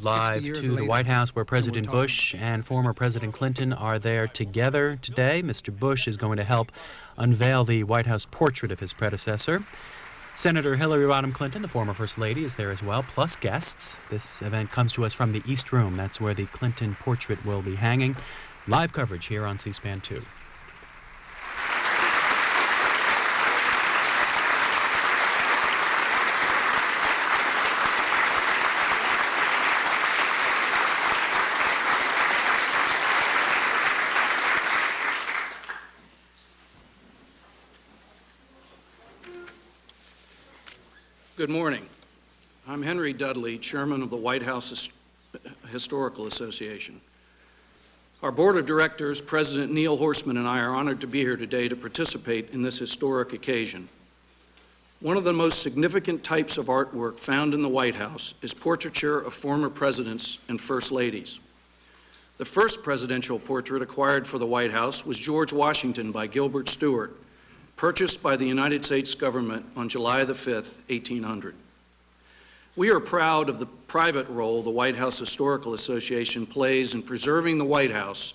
live to the White House, where President Bush and former President Clinton are there together today. Mr. Bush is going to help unveil the White House portrait of his predecessor. Senator Hillary Rodham Clinton, the former First Lady, is there as well, plus guests. This event comes to us from the East Room. That's where the Clinton portrait will be hanging. Live coverage here on C-SPAN 2. Good morning. I'm Henry Dudley, Chairman of the White House Historical Association. Our Board of Directors, President Neil Horstman, and I are honored to be here today to participate in this historic occasion. One of the most significant types of artwork found in the White House is portraiture of former presidents and First Ladies. The first presidential portrait acquired for the White House was George Washington by Gilbert Stuart, purchased by the United States government on July the 5th, 1800. We are proud of the private role the White House Historical Association plays in preserving the White House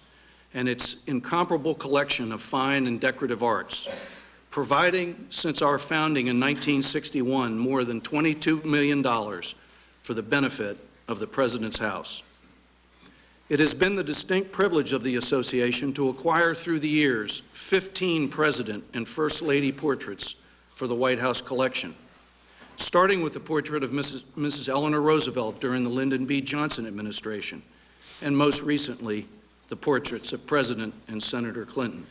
and its incomparable collection of fine and decorative arts, providing, since our founding in 1961, more than $22 million for the benefit of the President's House. It has been the distinct privilege of the association to acquire through the years 15 President and First Lady portraits for the White House collection, starting with the portrait of Mrs. Eleanor Roosevelt during the Lyndon B. Johnson administration, and most recently, the portraits of President and Senator Clinton.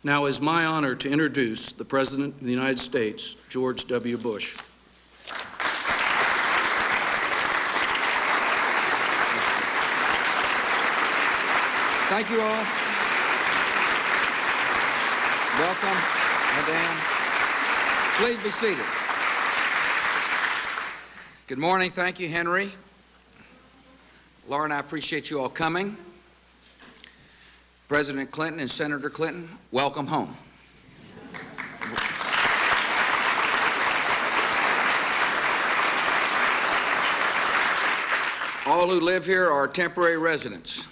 Now, it is my honor to introduce the President of the United States, George W. Bush. Thank you all. Welcome, Madame. Please be seated. Good morning. Thank you, Henry. Lauren, I appreciate you all coming. President Clinton and Senator Clinton, welcome home. All who live here are temporary residents.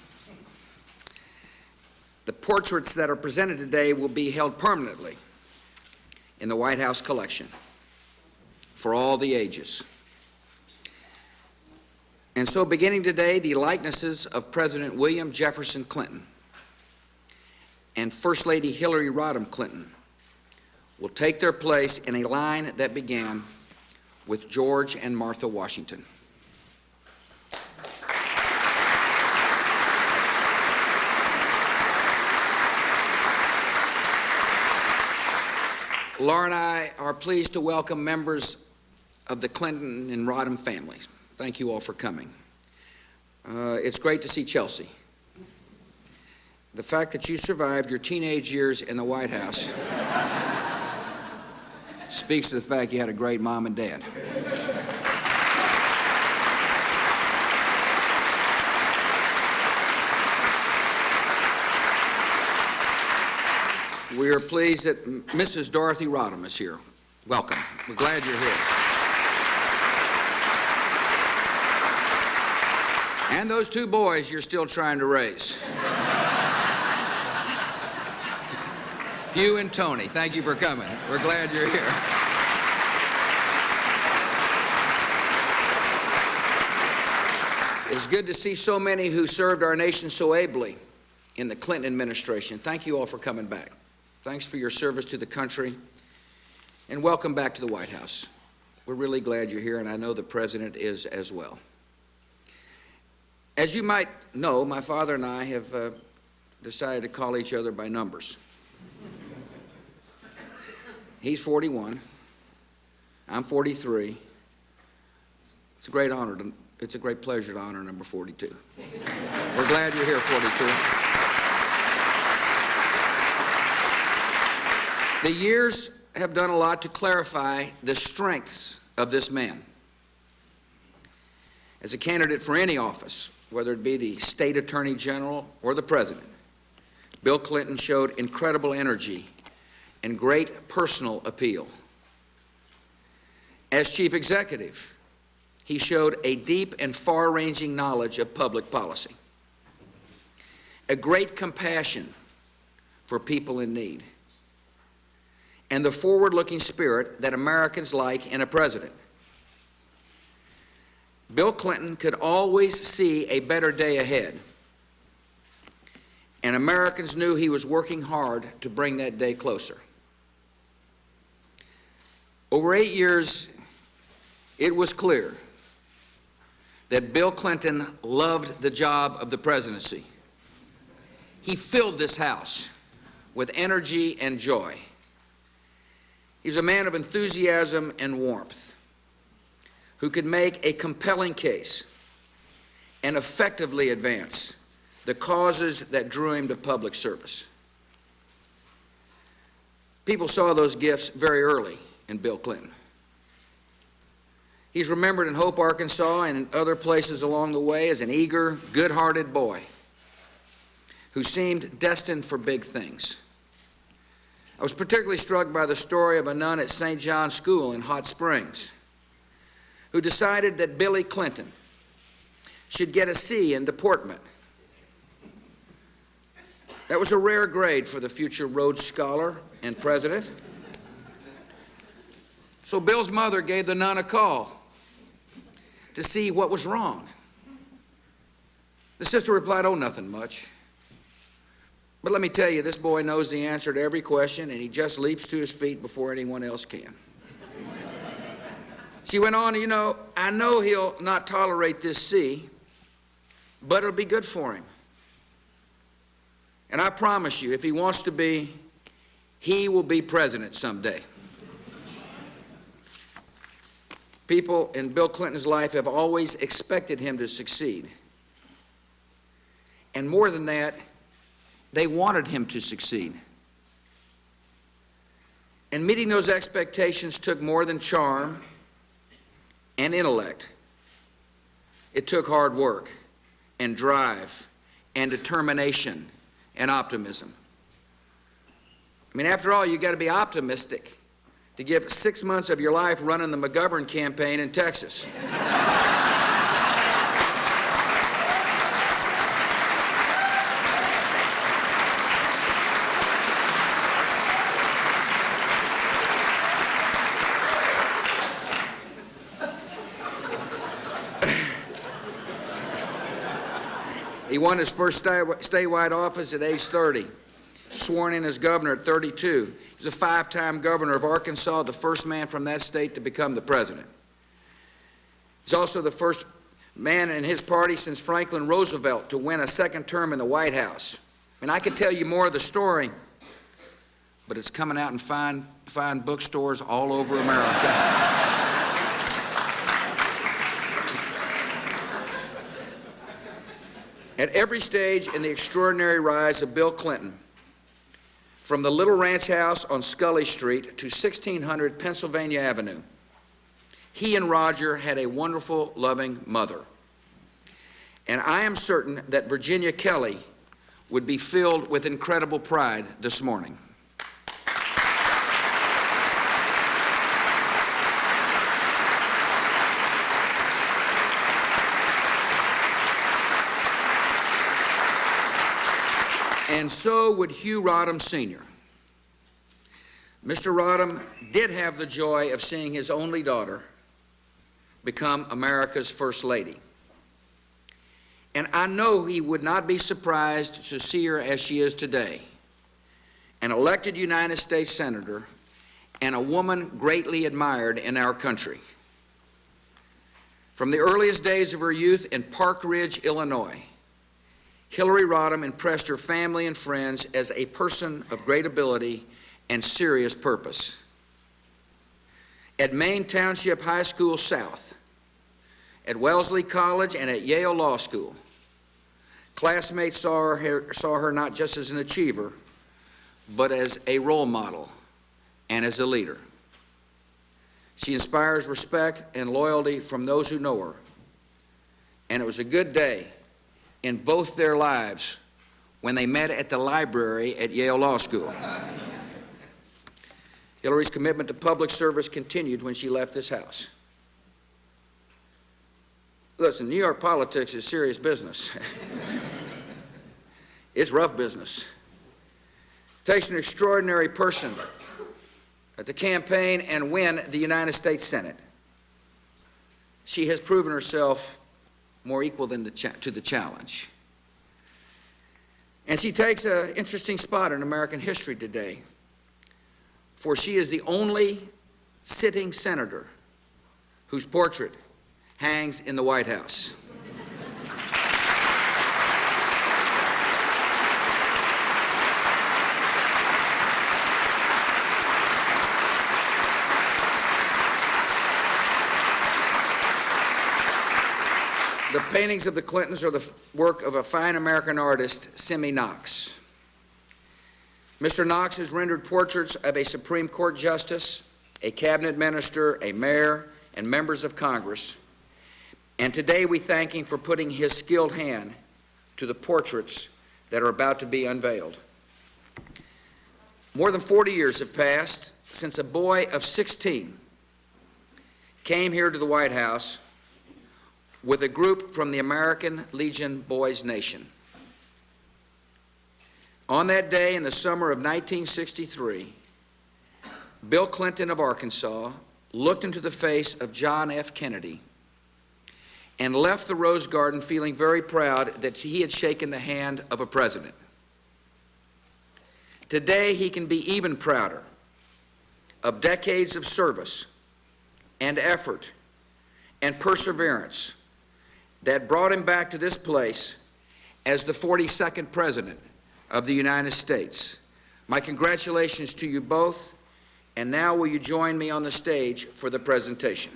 The portraits that are presented today will be held permanently in the White House collection for all the ages. And so beginning today, the likenesses of President William Jefferson Clinton and First Lady Hillary Rodham Clinton will take their place in a line that began with George and Martha Washington. Laura and I are pleased to welcome members of the Clinton and Rodham families. Thank you all for coming. It's great to see Chelsea. The fact that you survived your teenage years in the White House speaks to the fact you had a great mom and dad. We are pleased that Mrs. Dorothy Rodham is here. Welcome. We're glad you're here. And those two boys you're still trying to raise. Hugh and Tony, thank you for coming. We're glad you're here. It's good to see so many who served our nation so ably in the Clinton administration. Thank you all for coming back. Thanks for your service to the country, and welcome back to the White House. We're really glad you're here, and I know the President is as well. As you might know, my father and I have decided to call each other by numbers. He's 41. I'm 43. It's a great honor. It's a great pleasure to honor number 42. We're glad you're here, 42. The years have done a lot to clarify the strengths of this man. As a candidate for any office, whether it be the state attorney general or the president, Bill Clinton showed incredible energy and great personal appeal. As chief executive, he showed a deep and far-ranging knowledge of public policy, a great compassion for people in need, and the forward-looking spirit that Americans like in a president. Bill Clinton could always see a better day ahead, and Americans knew he was working hard to bring that day closer. Over 8 years, it was clear that Bill Clinton loved the job of the presidency. He filled this House with energy and joy. He's a man of enthusiasm and warmth who could make a compelling case and effectively advance the causes that drew him to public service. People saw those gifts very early in Bill Clinton. He's remembered in Hope, Arkansas, and in other places along the way as an eager, good-hearted boy who seemed destined for big things. I was particularly struck by the story of a nun at St. John's School in Hot Springs who decided that Billy Clinton should get a C in deportment. That was a rare grade for the future Rhodes Scholar and president. So Bill's mother gave the nun a call to see what was wrong. The sister replied, "Oh, nothing much. But let me tell you, this boy knows the answer to every question, and he just leaps to his feet before anyone else can." She went on, I know he'll not tolerate this C, but it'll be good for him. And I promise you, if he wants to be, he will be president someday. People in Bill Clinton's life have always expected him to succeed. And more than that, they wanted him to succeed. And meeting those expectations took more than charm and intellect. It took hard work and drive and determination and optimism. I mean, after all, you got to be optimistic to give 6 months of your life running the McGovern campaign in Texas. He won his first statewide office at age 30, sworn in as governor at 32. He's a 5-time governor of Arkansas, the first man from that state to become the president. He's also the first man in his party since Franklin Roosevelt to win a second term in the White House. I mean, I could tell you more of the story, but it's coming out in fine bookstores all over America. At every stage in the extraordinary rise of Bill Clinton, from the little ranch house on Scully Street to 1600 Pennsylvania Avenue, he and Roger had a wonderful, loving mother. And I am certain that Virginia Kelly would be filled with incredible pride this morning. And so would Hugh Rodham Sr. Mr. Rodham did have the joy of seeing his only daughter become America's First Lady. And I know he would not be surprised to see her as she is today, an elected United States Senator and a woman greatly admired in our country. From the earliest days of her youth in Park Ridge, Illinois, Hillary Rodham impressed her family and friends as a person of great ability and serious purpose. At Maine Township High School South, at Wellesley College, and at Yale Law School, classmates saw her not just as an achiever, but as a role model and as a leader. She inspires respect and loyalty from those who know her, and it was a good day in both their lives when they met at the library at Yale Law School. Hillary's commitment to public service continued when she left this house. Listen, New York politics is serious business. It's rough business. It takes an extraordinary person to campaign and win the United States Senate. She has proven herself more equal to the challenge. And she takes an interesting spot in American history today, for she is the only sitting senator whose portrait hangs in the White House. The paintings of the Clintons are the work of a fine American artist, Simi Knox. Mr. Knox has rendered portraits of a Supreme Court justice, a cabinet minister, a mayor, and members of Congress. And today we thank him for putting his skilled hand to the portraits that are about to be unveiled. More than 40 years have passed since a boy of 16 came here to the White House with a group from the American Legion Boys Nation. On that day in the summer of 1963, Bill Clinton of Arkansas looked into the face of John F. Kennedy and left the Rose Garden feeling very proud that he had shaken the hand of a president. Today, he can be even prouder of decades of service and effort and perseverance that brought him back to this place as the 42nd President of the United States. My congratulations to you both, and now will you join me on the stage for the presentation.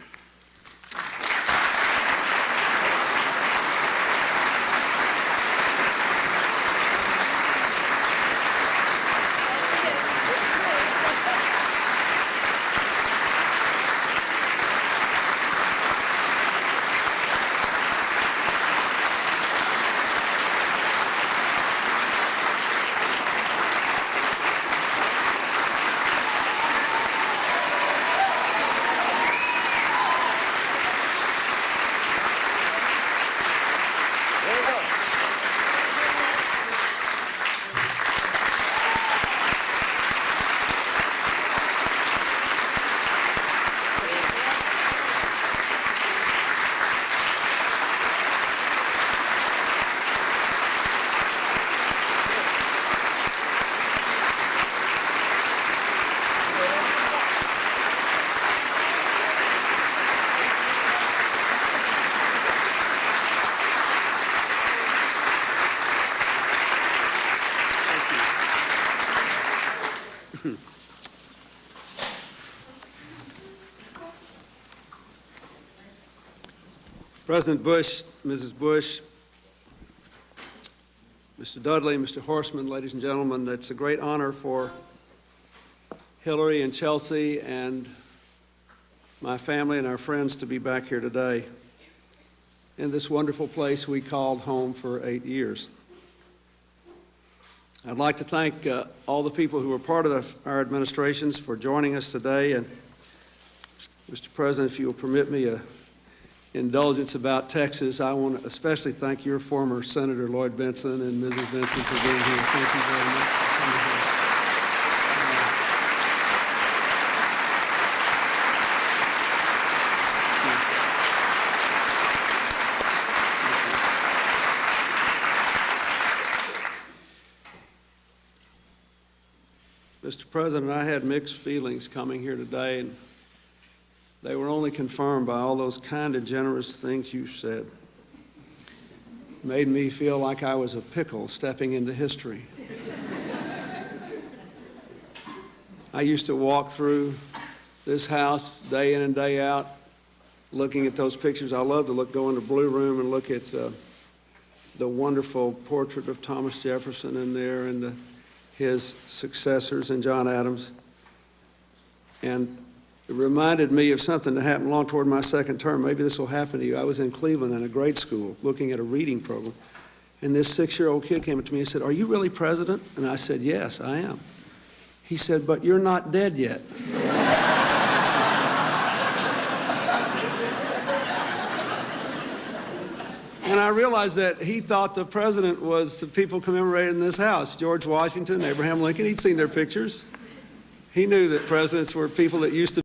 President Bush, Mrs. Bush, Mr. Dudley, Mr. Horstman, ladies and gentlemen, it's a great honor for Hillary and Chelsea and my family and our friends to be back here today in this wonderful place we called home for 8 years. I'd like to thank all the people who were part of our administrations for joining us today. And Mr. President, if you will permit me a indulgence about Texas, I want to especially thank your former Senator Lloyd Benson and Mrs. Benson for being here. Thank you very much for coming here. Mr. President, I had mixed feelings coming here today, and they were only confirmed by all those kind and generous things you said. It made me feel like I was a pickle stepping into history. I used to walk through this house day in and day out looking at those pictures. I love to go in the Blue Room and look at the wonderful portrait of Thomas Jefferson in there and his successors and John Adams. And it reminded me of something that happened long toward my second term. Maybe this will happen to you. I was in Cleveland in a grade school looking at a reading program, and this 6-year-old kid came up to me and said, "Are you really president?" And I said, "Yes, I am." He said, "But you're not dead yet." I realized that he thought the president was the people commemorated in this house, George Washington, Abraham Lincoln. He'd seen their pictures. He knew that presidents were people that used to